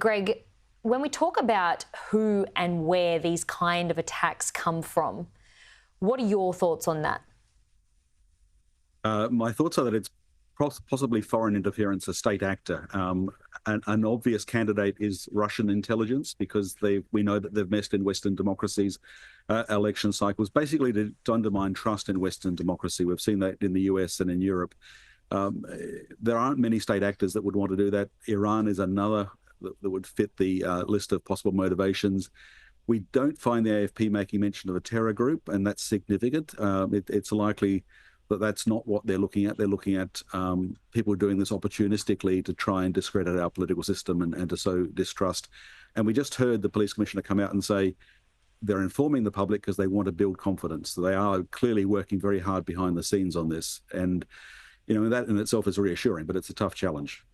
Greg, when we talk about who and where these kind of attacks come from, what are your thoughts on that? My thoughts are that it's possibly foreign interference, a state actor. An obvious candidate is Russian intelligence, because we know that they've messed in Western democracies' election cycles, basically to undermine trust in Western democracy. We've seen that in the US and in Europe. There aren't many state actors that would want to do that. Iran is another that would fit the list of possible motivations. We don't find the AFP making mention of a terror group, and that's significant. It's likely that that's not what they're looking at. They're looking at people doing this opportunistically to try and discredit our political system and to sow distrust. And we just heard the police commissioner come out and say they're informing the public because they want to build confidence. So they are clearly working very hard behind the scenes on this. And, that in itself is reassuring, but it's a tough challenge.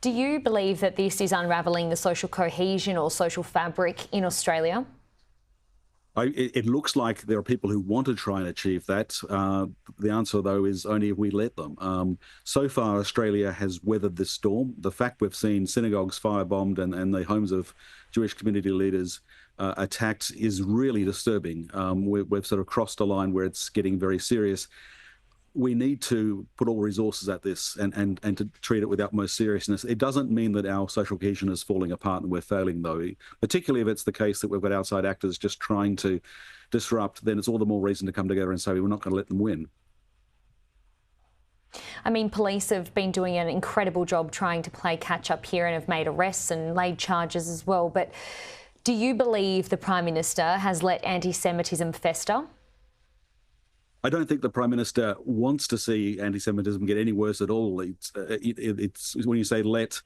Do you believe that this is unraveling the social cohesion or social fabric in Australia? It looks like there are people who want to try and achieve that. The answer, though, is only if we let them. So far, Australia has weathered this storm. The fact we've seen synagogues firebombed and the homes of Jewish community leaders attacked is really disturbing. We've sort of crossed a line where it's getting very serious. We need to put all resources at this and to treat it with utmost seriousness. It doesn't mean that our social cohesion is falling apart and we're failing, though. Particularly if it's the case that we've got outside actors just trying to disrupt, then it's all the more reason to come together and say we're not going to let them win. I mean, police have been doing an incredible job trying to play catch up here and have made arrests and laid charges as well. But do you believe the Prime Minister has let anti-Semitism fester? I don't think the Prime Minister wants to see anti-Semitism get any worse at all. It's when you say let,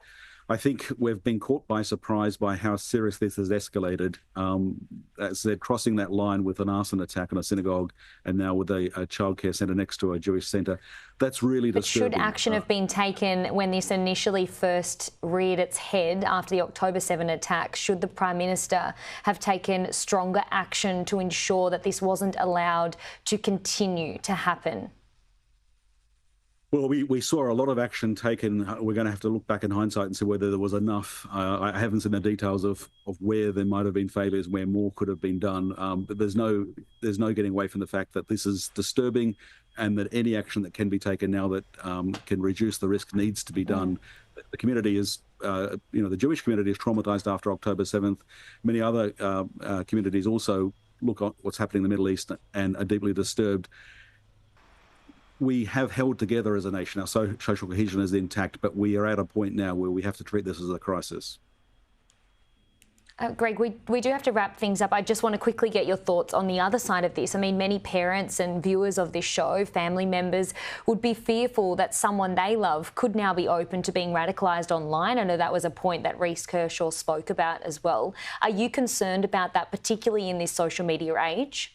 I think we've been caught by surprise by how serious this has escalated. As they're crossing that line with an arson attack on a synagogue and now with a childcare centre next to a Jewish centre. That's really disturbing. But should action have been taken when this initially first reared its head after the October 7 attack? Should the Prime Minister have taken stronger action to ensure that this wasn't allowed to continue to happen? Well, we saw a lot of action taken. We're going to have to look back in hindsight and see whether there was enough. I haven't seen the details of where there might have been failures, where more could have been done. But there's no getting away from the fact that this is disturbing, and that any action that can be taken now that can reduce the risk needs to be done. The community is, the Jewish community is traumatized after October 7th. Many other communities also look at what's happening in the Middle East and are deeply disturbed. We have held together as a nation. Our social cohesion is intact, but we are at a point now where we have to treat this as a crisis. Greg, we do have to wrap things up. I just want to quickly get your thoughts on the other side of this. I mean, many parents and viewers of this show, family members, would be fearful that someone they love could now be open to being radicalised online. I know that was a point that Reece Kershaw spoke about as well. Are you concerned about that, particularly in this social media age?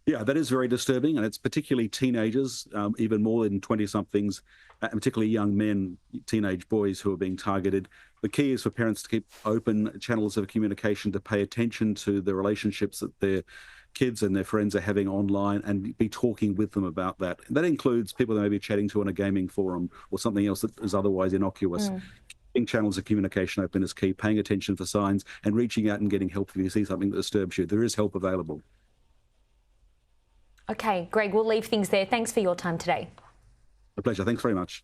Yeah, that is very disturbing, and it's particularly teenagers, even more than 20-somethings, and particularly young men, teenage boys who are being targeted. The key is for parents to keep open channels of communication, to pay attention to the relationships that their kids and their friends are having online and be talking with them about that. And that includes people they may be chatting to on a gaming forum or something else that is otherwise innocuous. Keeping channels of communication open is key, paying attention for signs and reaching out and getting help if you see something that disturbs you. There is help available. OK, Greg, we'll leave things there. Thanks for your time today. A pleasure. Thanks very much.